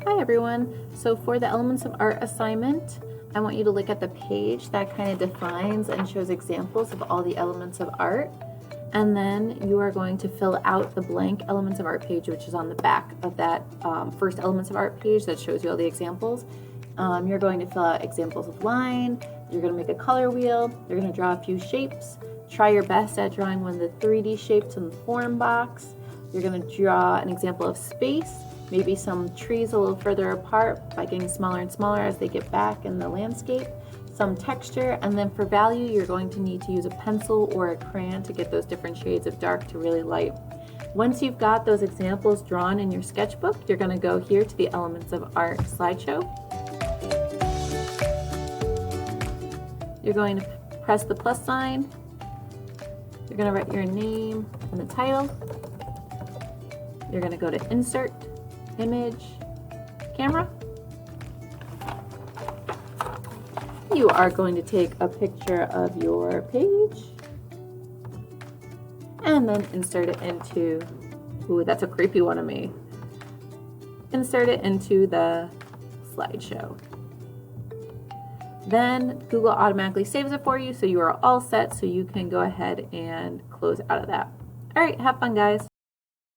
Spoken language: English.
Hi everyone. So for the Elements of Art assignment, I want you to look at the page that kind of defines and shows examples of all the elements of art. And then you are going to fill out the blank Elements of Art page, which is on the back of that first Elements of Art page that shows you all the examples. You're going to fill out examples of line, you're going to make a color wheel, you're going to draw a few shapes, try your best at drawing one of the 3D shapes in the form box. You're going to draw an example of space, maybe some trees a little further apart by getting smaller and smaller as they get back in the landscape, some texture, and then for value you're going to need to use a pencil or a crayon to get those different shades of dark to really light. Once you've got those examples drawn in your sketchbook, you're going to go here to the Elements of Art slideshow. You're going to press the plus sign. You're going to write your name and the title. You're going to go to Insert, Image, Camera. You are going to take a picture of your page and then insert it into, ooh, that's a creepy one of me. Insert it into the slideshow. Then Google automatically saves it for you, so you are all set, so you can go ahead and close out of that. All right, have fun, guys.